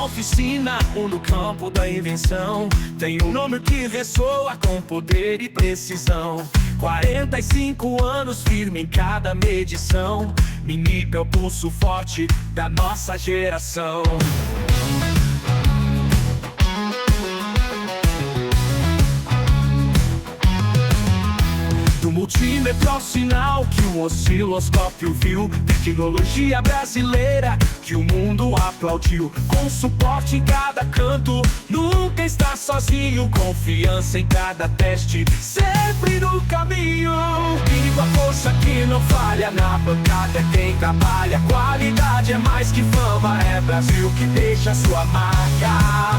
oficina ou no campo da invenção, tem um nome que ressoa com poder e precisão. 45 anos firme em cada medição, Minipa é o pulso forte da nossa geração. Do multímetro ao sinal que o osciloscópio viu, tecnologia brasileira que o mundo aplaudiu. Com suporte em cada canto, nunca está sozinho. Confiança em cada teste, sempre no caminho. Viva a força que não falha, na bancada é quem trabalha. Qualidade é mais que fama, é Brasil que deixa sua marca.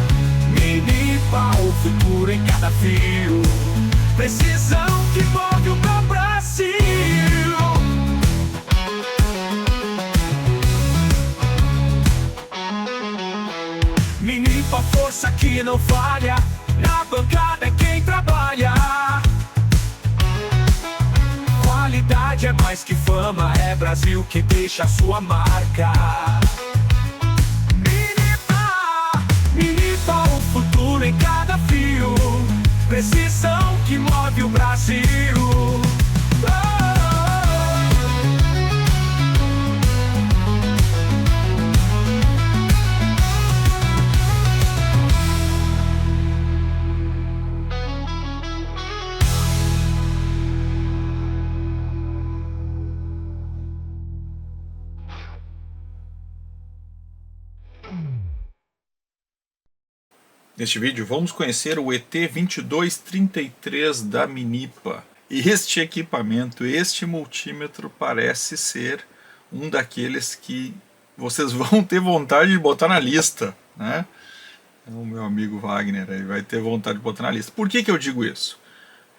Minipa, o futuro em cada fio. Precisão que move o meu Brasil. Minipa, força que não falha, na bancada é quem trabalha. Qualidade é mais que fama, é Brasil que deixa sua marca. Minipa, o futuro em cada fio. Precisão que move o Brasil. Neste vídeo vamos conhecer o ET2233 da Minipa. E este equipamento, este multímetro, parece ser um daqueles que vocês vão ter vontade de botar na lista, né? O meu amigo Wagner aí vai ter vontade de botar na lista. Por que eu digo isso?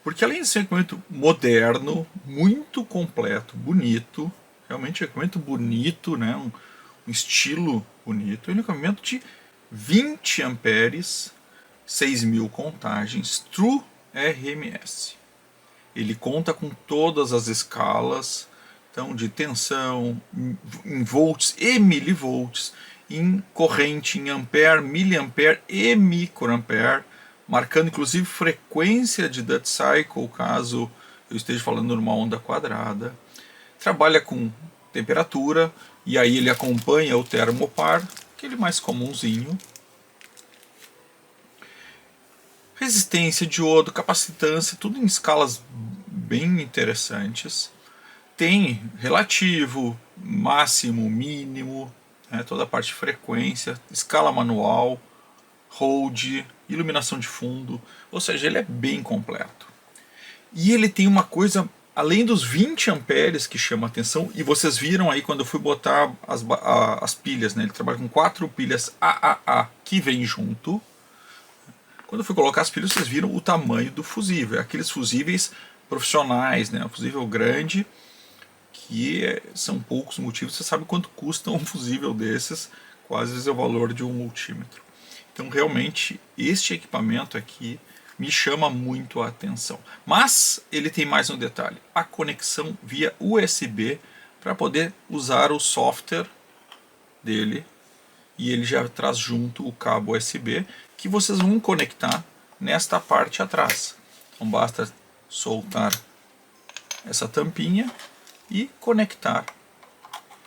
Porque além de ser um equipamento moderno, muito completo, bonito, realmente um equipamento bonito, né? Um estilo bonito, ele é um equipamento de 20 amperes, 6.000 contagens, True RMS. Ele conta com todas as escalas, então de tensão, em volts e milivolts, em corrente, em ampere, miliampere e microampere, marcando inclusive frequência de dead cycle, caso eu esteja falando numa onda quadrada. Trabalha com temperatura, e aí ele acompanha o termopar, aquele mais comumzinho. Resistência, diodo, capacitância, tudo em escalas bem interessantes. Tem relativo, máximo, mínimo, né, toda a parte de frequência, escala manual, hold, iluminação de fundo, ou seja, ele é bem completo. E ele tem uma coisa, além dos 20 amperes que chama a atenção, e vocês viram aí quando eu fui botar as pilhas, né, ele trabalha com 4 pilhas AAA que vem junto. Quando eu fui colocar as pilhas, vocês viram o tamanho do fusível, aqueles fusíveis profissionais, né, um fusível grande, que são poucos motivos, você sabe quanto custa um fusível desses, quase é o valor de um multímetro. Então realmente este equipamento aqui me chama muito a atenção. Mas ele tem mais um detalhe, a conexão via USB para poder usar o software dele, e ele já traz junto o cabo USB que vocês vão conectar nesta parte atrás. Então basta soltar essa tampinha e conectar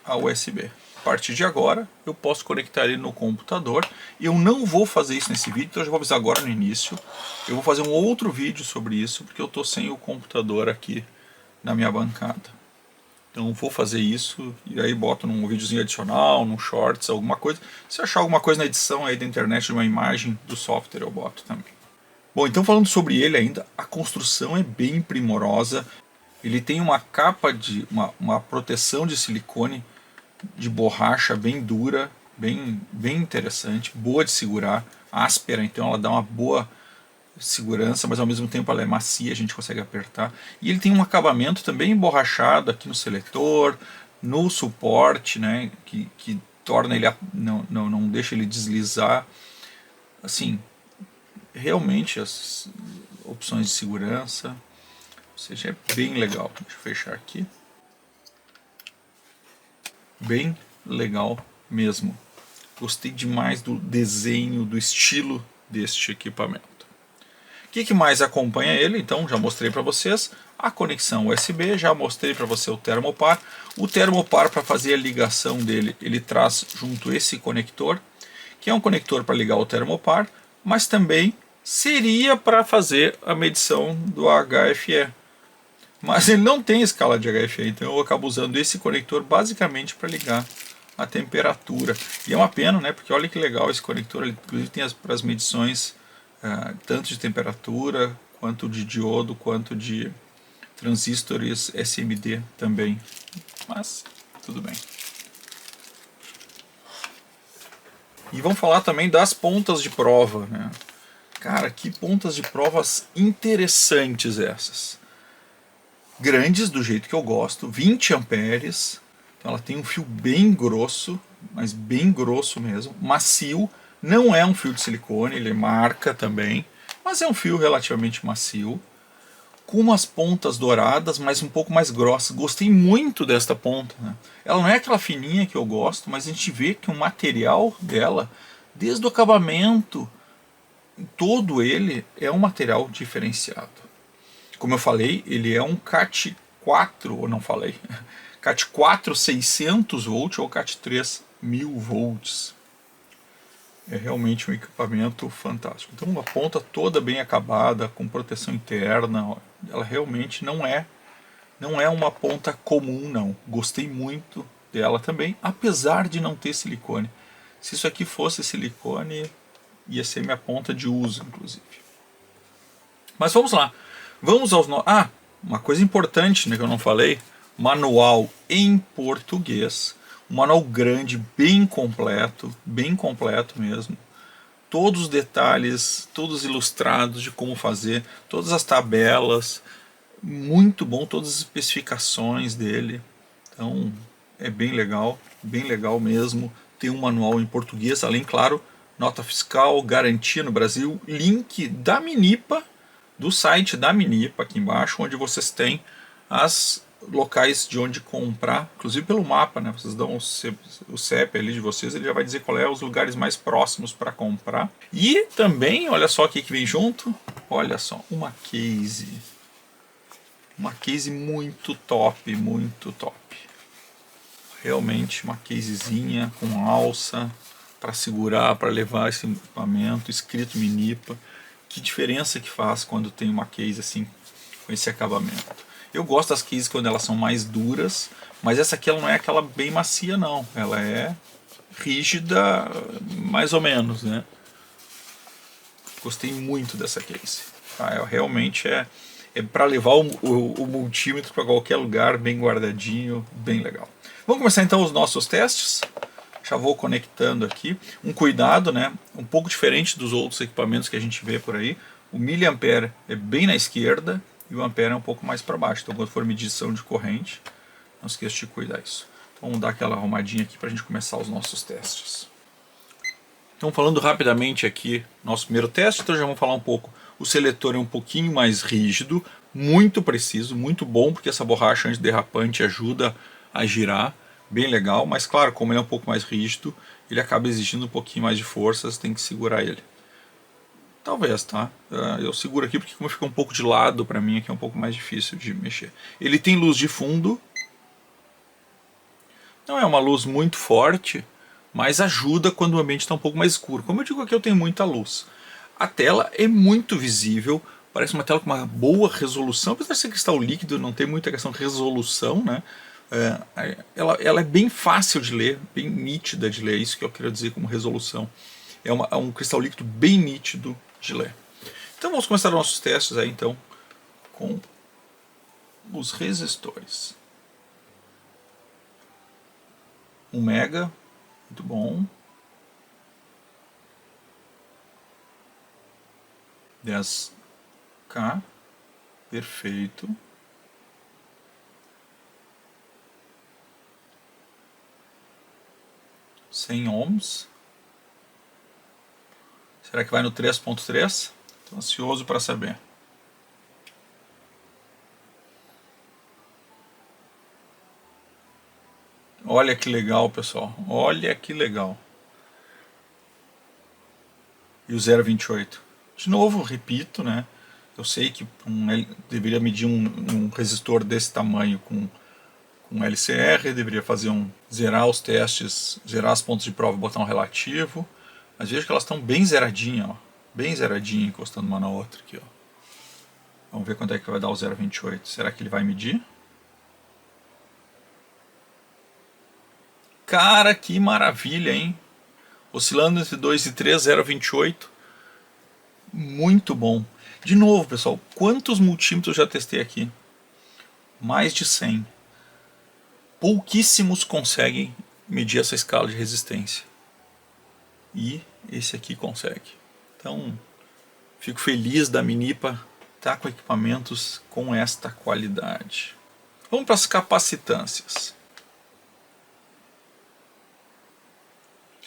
a USB. A partir de agora eu posso conectar ele no computador. Eu não vou fazer isso nesse vídeo, então eu já vou avisar agora no início. Eu vou fazer um outro vídeo sobre isso, porque eu estou sem o computador aqui na minha bancada. Então vou fazer isso e aí boto num videozinho adicional, num shorts, alguma coisa. Se eu achar alguma coisa na edição aí da internet de uma imagem do software, eu boto também. Bom, então falando sobre ele ainda, a construção é bem primorosa. Ele tem uma capa de uma proteção de silicone de borracha bem dura, bem interessante, boa de segurar, áspera, então ela dá uma boa segurança, mas ao mesmo tempo ela é macia, a gente consegue apertar. E ele tem um acabamento também emborrachado aqui no seletor, no suporte, né, que torna ele, não deixa ele deslizar. Assim, realmente as opções de segurança, ou seja, é bem legal. Deixa eu fechar aqui. Bem legal mesmo. Gostei demais do desenho, do estilo deste equipamento. O que mais acompanha ele? Então, já mostrei para vocês a conexão USB, já mostrei para você o termopar. O termopar, para fazer a ligação dele, ele traz junto esse conector, que é um conector para ligar o termopar, mas também seria para fazer a medição do HFE. Mas ele não tem escala de HFE, então eu acabo usando esse conector basicamente para ligar a temperatura. E é uma pena, né? Porque olha que legal esse conector, ele inclusive tem para as medições tanto de temperatura, quanto de diodo, quanto de transistores SMD também. Mas tudo bem. E vamos falar também das pontas de prova, né? Cara, que pontas de provas interessantes essas. Grandes, do jeito que eu gosto, 20 amperes. Então ela tem um fio bem grosso, mas bem grosso mesmo, macio. Não é um fio de silicone, ele marca também, mas é um fio relativamente macio. Com umas pontas douradas, mas um pouco mais grossas. Gostei muito desta ponta, né? Ela não é aquela fininha que eu gosto, mas a gente vê que o material dela, desde o acabamento, todo ele é um material diferenciado. Como eu falei, ele é um CAT 4, ou não falei, CAT 4 600 volts ou CAT 3 1000 volts. É realmente um equipamento fantástico. Então uma ponta toda bem acabada, com proteção interna, ela realmente não é uma ponta comum não. Gostei muito dela também, apesar de não ter silicone. Se isso aqui fosse silicone, ia ser minha ponta de uso, inclusive. Mas vamos lá. Vamos aos... uma coisa importante, né, que eu não falei. Manual em português. Um manual grande, bem completo mesmo. Todos os detalhes, todos ilustrados de como fazer, todas as tabelas. Muito bom, todas as especificações dele. Então é bem legal mesmo. Tem um manual em português, além, claro, nota fiscal, garantia no Brasil, link da Minipa, do site da Minipa aqui embaixo, onde vocês têm as locais de onde comprar, inclusive pelo mapa, né? Vocês dão o CEP ali de vocês, ele já vai dizer qual é os lugares mais próximos para comprar. E também, olha só o que vem junto, olha só, uma case muito top, realmente uma casezinha com alça para segurar, para levar esse equipamento, escrito Minipa. Que diferença que faz quando tem uma case assim, com esse acabamento. Eu gosto das cases quando elas são mais duras, mas essa aqui ela não é aquela bem macia não, ela é rígida mais ou menos, né? Gostei muito dessa case. Realmente é para levar o multímetro para qualquer lugar, bem guardadinho, bem legal. Vamos começar então os nossos testes. Já vou conectando aqui. Um cuidado, né? Um pouco diferente dos outros equipamentos que a gente vê por aí. O miliampere é bem na esquerda e o ampere é um pouco mais para baixo. Então quando for medição de corrente, não esqueça de cuidar isso. Então vamos dar aquela arrumadinha aqui para a gente começar os nossos testes. Então falando rapidamente aqui, nosso primeiro teste, então já vamos falar um pouco. O seletor é um pouquinho mais rígido, muito preciso, muito bom, porque essa borracha antiderrapante ajuda a girar. Bem legal, mas claro, como ele é um pouco mais rígido, ele acaba exigindo um pouquinho mais de força, você tem que segurar ele. Talvez, tá? Eu seguro aqui porque como fica um pouco de lado para mim aqui é um pouco mais difícil de mexer. Ele tem luz de fundo. Não é uma luz muito forte, mas ajuda quando o ambiente está um pouco mais escuro. Como eu digo aqui, eu tenho muita luz. A tela é muito visível, parece uma tela com uma boa resolução, apesar de ser cristal líquido, não tem muita questão de resolução, né? Ela é bem fácil de ler, bem nítida de ler, é isso que eu quero dizer como resolução. É um cristal líquido bem nítido de ler. Então vamos começar nossos testes aí então com os resistores. 1 mega, muito bom. 10K, perfeito. 100 ohms. Será que vai no 3.3? Estou ansioso para saber. Olha que legal, pessoal. Olha que legal. e o 0,28. De novo, repito, né? Eu sei que deveria medir um resistor desse tamanho com LCR, deveria zerar os testes, zerar as pontos de prova e botar um relativo. Mas veja que elas estão bem zeradinhas, ó. Bem zeradinha, encostando uma na outra aqui, ó. Vamos ver quanto é que vai dar o 0,28. Será que ele vai medir? Cara, que maravilha, hein? Oscilando entre 2 e 3, 0,28. Muito bom. De novo, pessoal, quantos multímetros eu já testei aqui? Mais de 100. Pouquíssimos conseguem medir essa escala de resistência. E esse aqui consegue. Então, fico feliz da Minipa estar com equipamentos com esta qualidade. Vamos para as capacitâncias.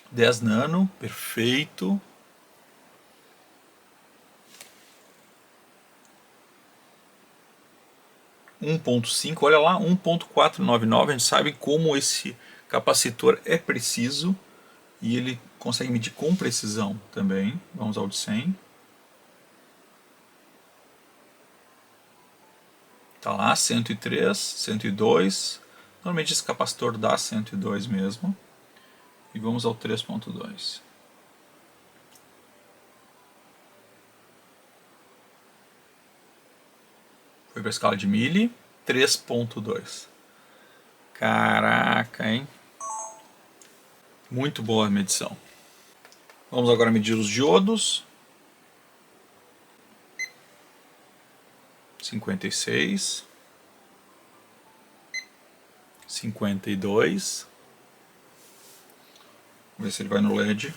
10 nano, perfeito. Olha lá, 1.499, a gente sabe como esse capacitor é preciso e ele consegue medir com precisão também. Vamos ao de 100. Tá lá, 103, 102. Normalmente esse capacitor dá 102 mesmo. E vamos ao 3.2. Foi para a escala de mili, 3.2. Caraca, hein? Muito boa a medição. Vamos agora medir os diodos. 56. 52. Vamos ver se ele vai no LED.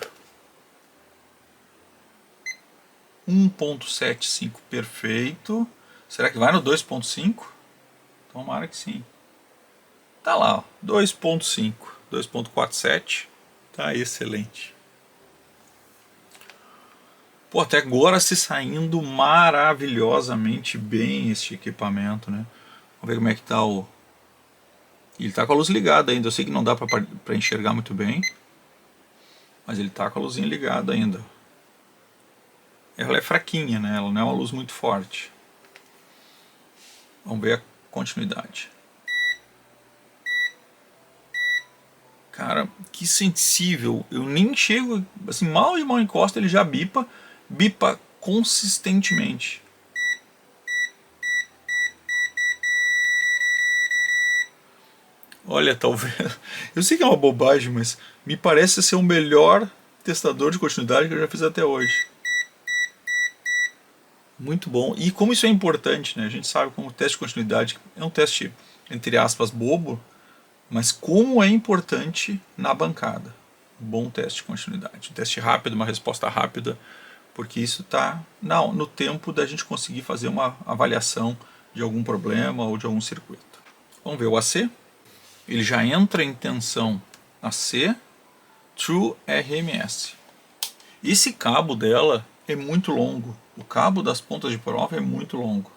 1.75, perfeito. Será que vai no 2.5? Tomara que sim. Tá lá, 2.5, 2.47. Tá excelente. Pô, até agora se saindo maravilhosamente bem este equipamento, né? Vamos ver como é que tá o... Ele tá com a luz ligada ainda. Eu sei que não dá para enxergar muito bem, mas ele tá com a luzinha ligada ainda. Ela é fraquinha, né? Ela não é uma luz muito forte. Vamos ver a continuidade. Cara, que sensível. Eu nem chego, assim, mal e mal encosta, ele já bipa. Bipa consistentemente. Olha, talvez... Eu sei que é uma bobagem, mas me parece ser o melhor testador de continuidade que eu já fiz até hoje. Muito bom. E como isso é importante, né? A gente sabe como o teste de continuidade é um teste, entre aspas, bobo, mas como é importante na bancada. Bom teste de continuidade. Um teste rápido, uma resposta rápida, porque isso está no tempo da gente conseguir fazer uma avaliação de algum problema ou de algum circuito. Vamos ver o AC. Ele já entra em tensão AC, True RMS. Esse cabo dela é muito longo. O cabo das pontas de prova é muito longo.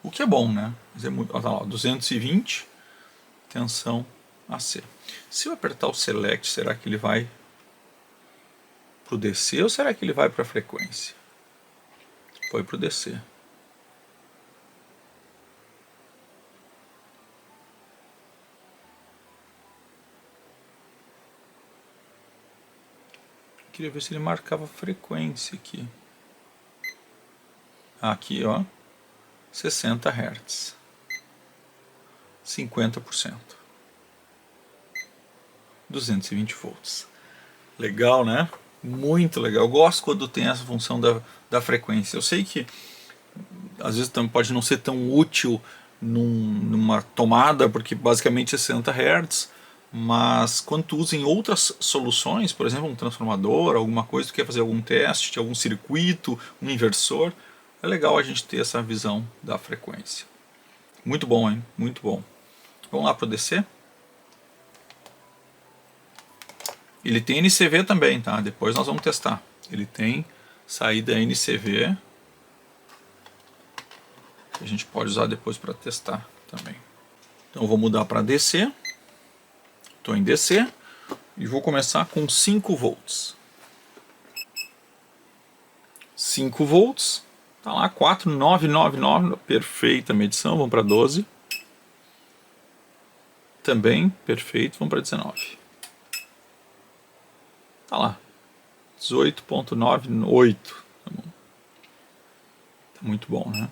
O que é bom, né? Mas é muito, olha lá, 220, tensão AC. Se eu apertar o Select, será que ele vai para o DC ou será que ele vai para a frequência? Foi para o DC. Queria ver se ele marcava frequência aqui. Aqui, ó, 60 Hz, 50%, 220 volts. Legal, né? Muito legal. Eu gosto quando tem essa função da frequência. Eu sei que às vezes pode não ser tão útil numa tomada, porque basicamente é 60 Hz, mas quando tu usa em outras soluções, por exemplo, um transformador, alguma coisa, tu quer fazer algum teste de algum circuito, um inversor, é legal a gente ter essa visão da frequência. Muito bom, hein? Muito bom. Vamos lá para o DC. Ele tem NCV também, tá? Depois nós vamos testar. Ele tem saída NCV. Que a gente pode usar depois para testar também. Então eu vou mudar para DC. Estou em DC. E vou começar com 5 volts. 5 volts. Tá lá, 4,999. Perfeita medição. Vamos para 12. Também, perfeito. Vamos para 19. Tá lá. 18,98. Tá bom. Tá muito bom, né?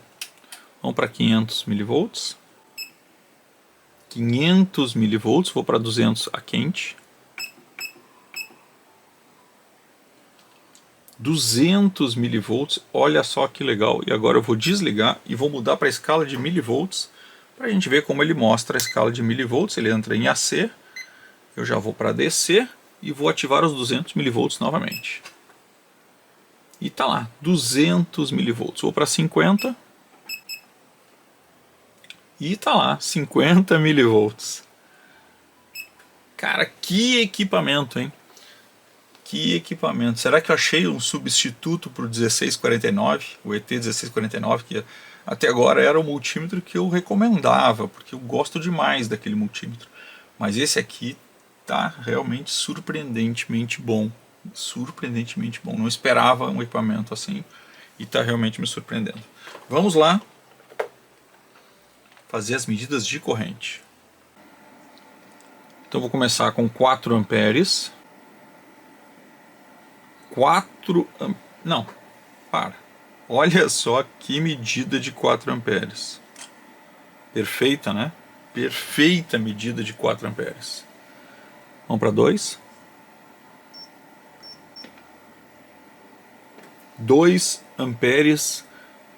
Vamos para 500 milivolts. 500 milivolts. Vou para 200 a quente. 200 milivolts, olha só que legal. E agora eu vou desligar e vou mudar para a escala de milivolts para a gente ver como ele mostra a escala de milivolts. Ele entra em AC, eu já vou para DC e vou ativar os 200 milivolts novamente. E tá lá, 200 milivolts. Vou para 50 e tá lá, 50 milivolts. Cara, que equipamento, hein? Que equipamento. Será que eu achei um substituto para o 1649, o ET1649, que até agora era o multímetro que eu recomendava, porque eu gosto demais daquele multímetro. Mas esse aqui tá realmente surpreendentemente bom. Surpreendentemente bom. Não esperava um equipamento assim e tá realmente me surpreendendo. Vamos lá fazer as medidas de corrente. Então vou começar com 4 amperes. 4 não, para. Olha só que medida de 4 amperes. Perfeita, né? Perfeita medida de 4 amperes. Vamos para 2. 2 amperes.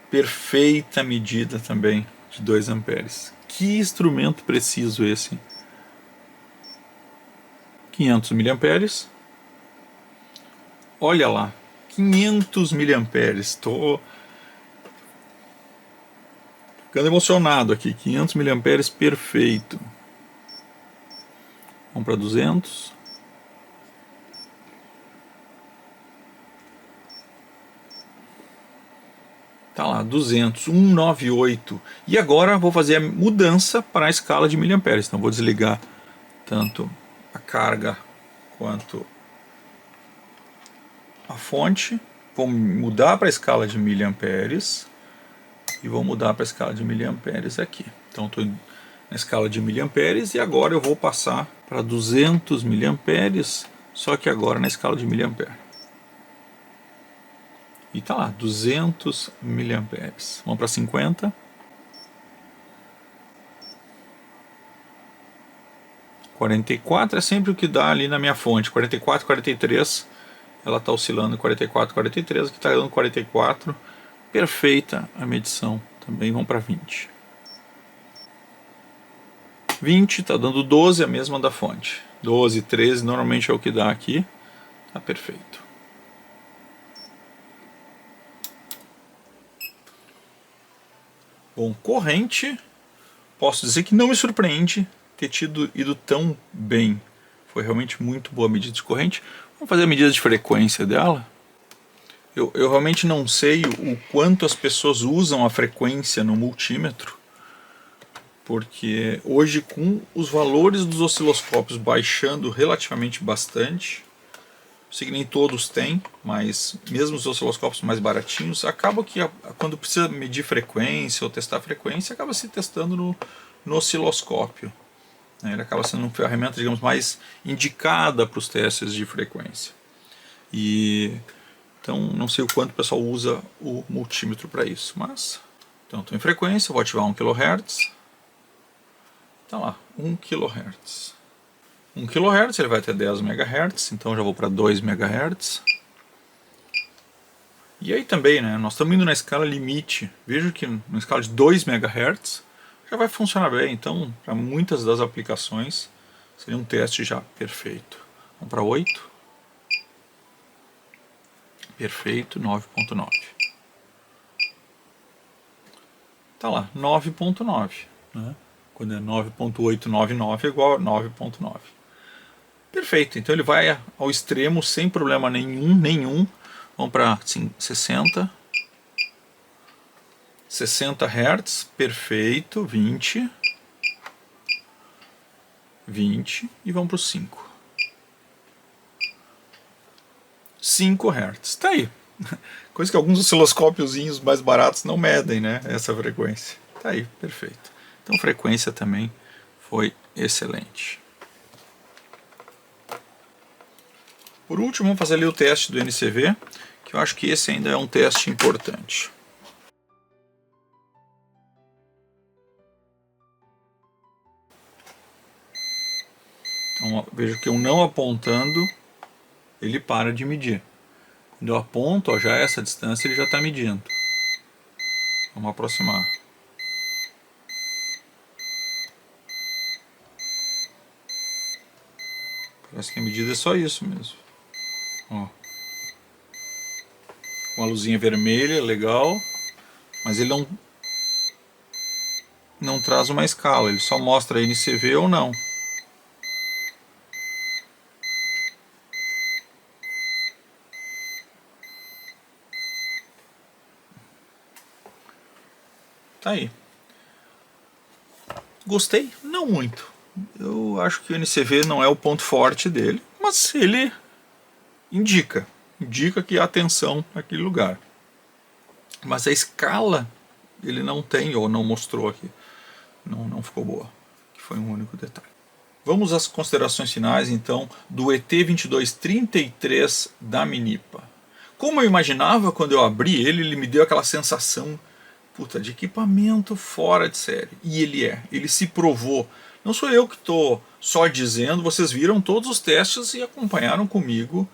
Perfeita medida também de 2 amperes. Que instrumento preciso esse. 500 miliamperes. Olha lá, 500 miliamperes. Estou ficando emocionado aqui. 500 miliamperes, perfeito. Vamos para 200. Tá lá, 200, 198. E agora vou fazer a mudança para a escala de miliamperes. Então vou desligar tanto a carga quanto a fonte, vou mudar para a escala de miliamperes e vou mudar para a escala de miliamperes aqui. Então estou na escala de miliamperes e agora eu vou passar para 200 miliamperes, só que agora na escala de miliampere. E tá lá, 200 miliamperes. Vamos para 50. 44 é sempre o que dá ali na minha fonte. 44, 43. Ela está oscilando em 44, 43, aqui está dando 44, perfeita a medição, também vamos para 20. 20 está dando 12, a mesma da fonte. 12, 13, normalmente é o que dá aqui, está perfeito. Bom, corrente, posso dizer que não me surpreende ter ido tão bem. Foi realmente muito boa a medida de corrente. Vamos fazer a medida de frequência dela. Eu realmente não sei o quanto as pessoas usam a frequência no multímetro, porque hoje com os valores dos osciloscópios baixando relativamente bastante, sei que nem todos têm, mas mesmo os osciloscópios mais baratinhos, acaba que quando precisa medir frequência ou testar frequência, acaba se testando no osciloscópio. Ele acaba sendo uma ferramenta, digamos, mais indicada para os testes de frequência. Então, não sei o quanto o pessoal usa o multímetro para isso, mas... Então, estou em frequência, vou ativar 1 kHz. Está lá, 1 kHz. 1 kHz, ele vai até 10 MHz, então já vou para 2 MHz. E aí também, né, nós estamos indo na escala limite. Vejo que na escala de 2 MHz já vai funcionar bem, então para muitas das aplicações seria um teste já perfeito. Vamos para 8. Perfeito, 9.9. Tá lá, 9.9, né? Quando é 9.899 é igual a 9.9. Perfeito, então ele vai ao extremo sem problema nenhum. Vamos para 60. 60 Hz, perfeito, 20 e vamos para os 5. 5 Hz, tá aí, Coisa que alguns osciloscópiozinhos mais baratos não medem, né? Essa frequência. Tá aí, perfeito. Então frequência também foi excelente. Por último, vamos fazer ali o teste do NCV, que eu acho que esse ainda é um teste importante. Então, veja que eu não apontando, ele para de medir. Quando eu aponto, ó, já essa distância ele já está medindo. Vamos aproximar. Parece que a medida é só isso mesmo. Ó. Uma luzinha vermelha, legal. Mas ele não traz uma escala, ele só mostra NCV ou não. Tá aí. Gostei? Não muito. Eu acho que o NCV não é o ponto forte dele, mas ele indica que há tensão naquele lugar. Mas a escala ele não tem, ou não mostrou aqui. Não ficou boa. Que foi um único detalhe. Vamos às considerações finais, então, do ET2233 da Minipa. Como eu imaginava, quando eu abri ele, ele me deu aquela sensação de equipamento fora de série. E ele se provou. Não sou eu que estou só dizendo, vocês viram todos os testes e acompanharam comigo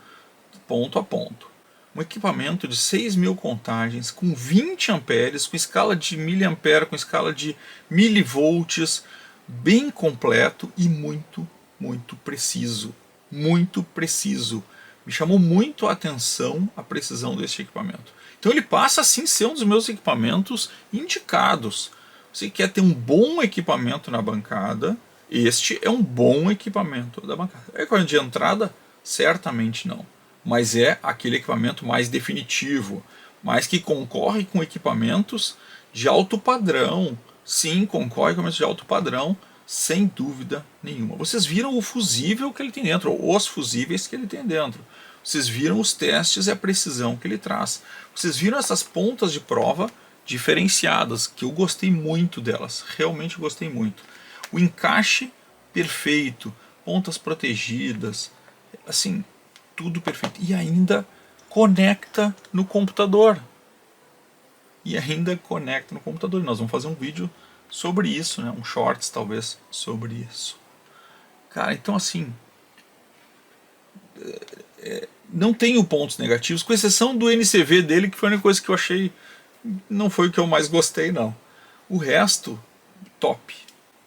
ponto a ponto. Um equipamento de 6.000 contagens, com 20 amperes, com escala de miliampere, com escala de milivolts, bem completo e muito, muito preciso. Muito preciso. Me chamou muito a atenção a precisão desse equipamento. Então ele passa assim a ser um dos meus equipamentos indicados. Você quer ter um bom equipamento na bancada, este é um bom equipamento da bancada. É equipamento de entrada? Certamente não. Mas é aquele equipamento mais definitivo, mas que concorre com equipamentos de alto padrão. Sim, concorre com equipamentos de alto padrão, sem dúvida nenhuma. Vocês viram o fusível que ele tem dentro, ou os fusíveis que ele tem dentro. Vocês viram os testes e a precisão que ele traz. Vocês viram essas pontas de prova diferenciadas, que eu gostei muito delas. Realmente gostei muito. O encaixe perfeito, pontas protegidas, assim, tudo perfeito. E ainda conecta no computador. Nós vamos fazer um vídeo sobre isso, né? Um shorts talvez sobre isso. Cara, então assim... não tenho pontos negativos, com exceção do NCV dele, que foi a única coisa que eu achei, não foi o que eu mais gostei não. O resto, top.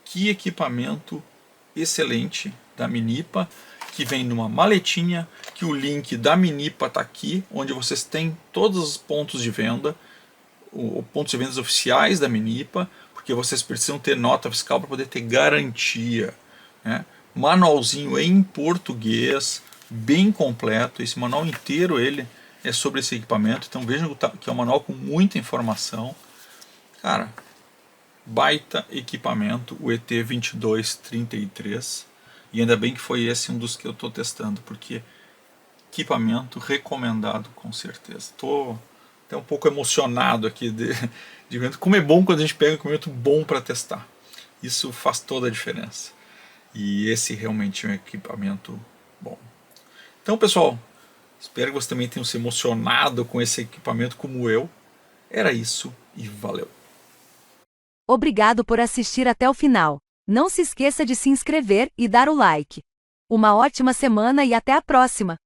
Que equipamento excelente da Minipa, que vem numa maletinha, que o link da Minipa está aqui, onde vocês têm todos os pontos de venda, os pontos de vendas oficiais da Minipa, porque vocês precisam ter nota fiscal para poder ter garantia, né? Manualzinho em português, bem completo. Esse manual inteiro ele é sobre esse equipamento, então vejam que é um manual com muita informação. Cara, baita equipamento, o ET2233, e ainda bem que foi esse um dos que eu estou testando, porque equipamento recomendado com certeza. Estou até um pouco emocionado aqui de como é bom quando a gente pega um equipamento bom para testar. Isso faz toda a diferença. E esse realmente é um equipamento bom. Então, pessoal, espero que vocês também tenham se emocionado com esse equipamento como eu. Era isso e valeu. Obrigado por assistir até o final. Não se esqueça de se inscrever e dar o like. Uma ótima semana e até a próxima!